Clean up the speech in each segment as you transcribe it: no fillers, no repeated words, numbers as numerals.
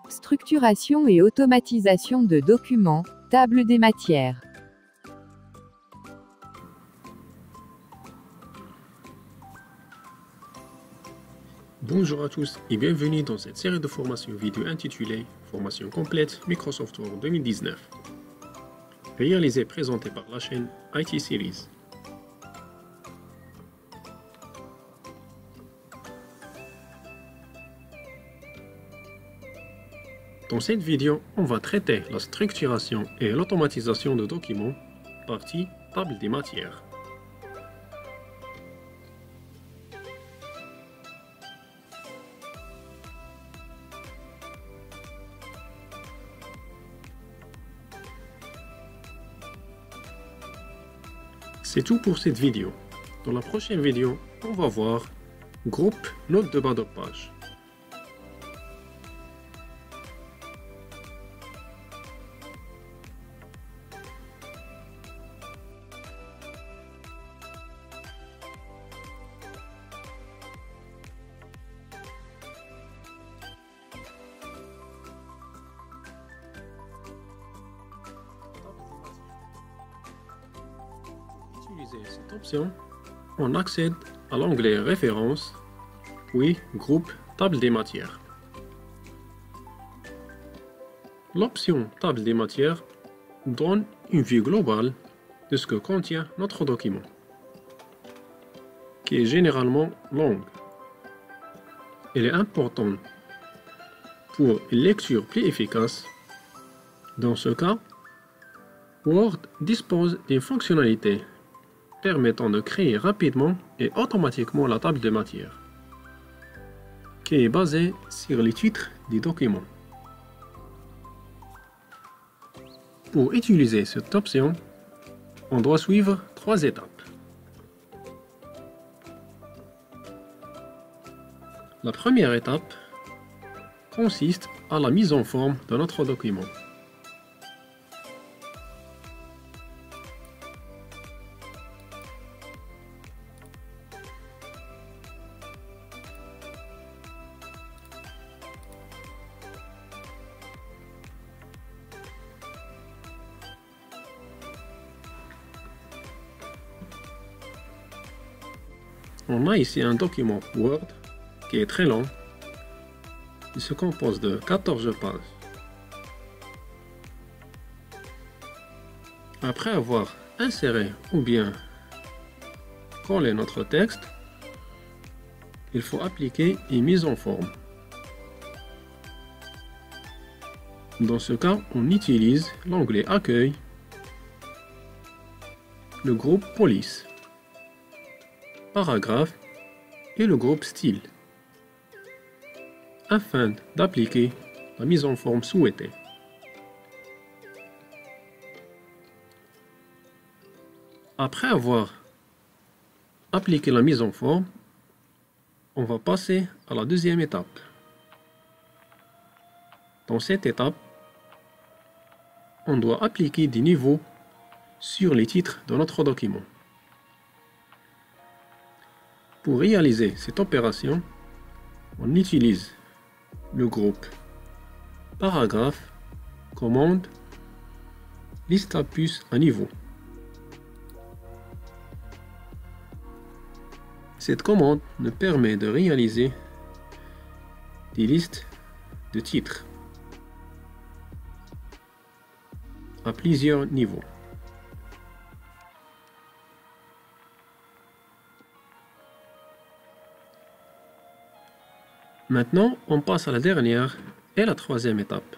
Structuration et automatisation de documents, table des matières. Bonjour à tous et bienvenue dans cette série de formations vidéo intitulée Formation complète Microsoft Word 2019, réalisée et présentée par la chaîne IT Series. Dans cette vidéo, on va traiter la structuration et l'automatisation de documents, partie table des matières. C'est tout pour cette vidéo. Dans la prochaine vidéo, on va voir groupe notes de bas de page. Pour utiliser cette option, on accède à l'onglet Références, puis Groupe Table des matières. L'option Table des matières donne une vue globale de ce que contient notre document, qui est généralement longue. Elle est importante pour une lecture plus efficace. Dans ce cas, Word dispose d'une fonctionnalité permettant de créer rapidement et automatiquement la table de matière, qui est basée sur les titres des documents. Pour utiliser cette option, on doit suivre 3 étapes. La première étape consiste à la mise en forme de notre document. On a ici un document Word qui est très long. Il se compose de 14 pages. Après avoir inséré ou bien collé notre texte, il faut appliquer une mise en forme. Dans ce cas, on utilise l'onglet Accueil, le groupe Police, Paragraphe et le groupe Style, afin d'appliquer la mise en forme souhaitée. Après avoir appliqué la mise en forme, on va passer à la deuxième étape. Dans cette étape, on doit appliquer des niveaux sur les titres de notre document. Pour réaliser cette opération, on utilise le groupe Paragraphe, commande, liste à puce à niveau. Cette commande nous permet de réaliser des listes de titres à plusieurs niveaux. Maintenant, on passe à la dernière et la troisième étape.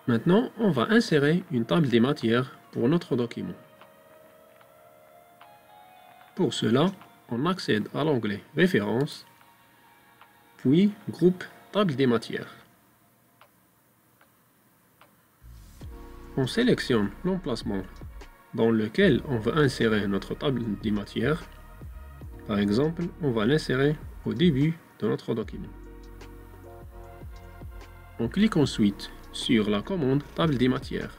Maintenant, on va insérer une table des matières pour notre document. Pour cela, on accède à l'onglet Références, puis Groupe Table des matières. On sélectionne l'emplacement dans lequel on veut insérer notre table des matières. Par exemple, on va l'insérer au début de notre document. On clique ensuite sur la commande Table des matières.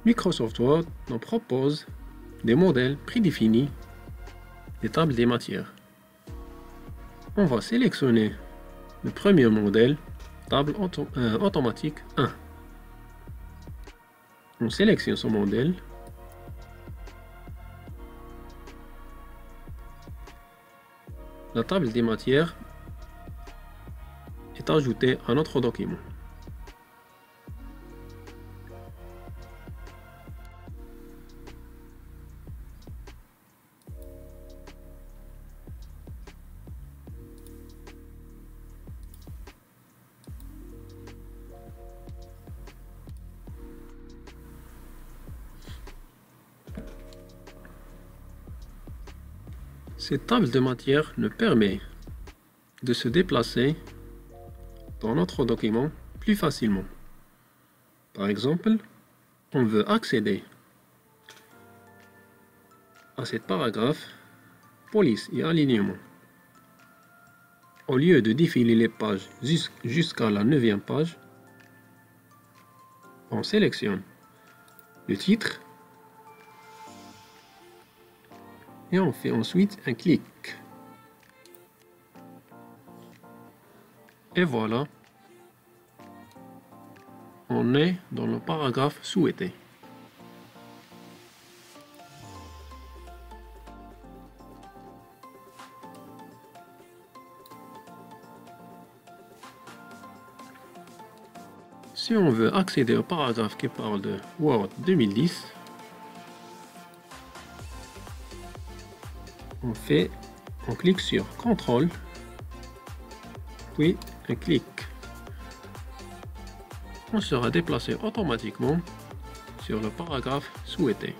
Microsoft Word nous propose des modèles prédéfinis des tables des matières. On va sélectionner le premier modèle, table automatique 1. On sélectionne ce modèle. La table des matières est ajoutée à notre document. Cette table de matière nous permet de se déplacer dans notre document plus facilement. Par exemple, on veut accéder à cet paragraphe police et alignement. Au lieu de défiler les pages jusqu'à la 9e page, on sélectionne le titre et on fait ensuite un clic. Et voilà, on est dans le paragraphe souhaité. Si on veut accéder au paragraphe qui parle de Word 2010, on clique sur CTRL, puis un clic. On sera déplacé automatiquement sur le paragraphe souhaité.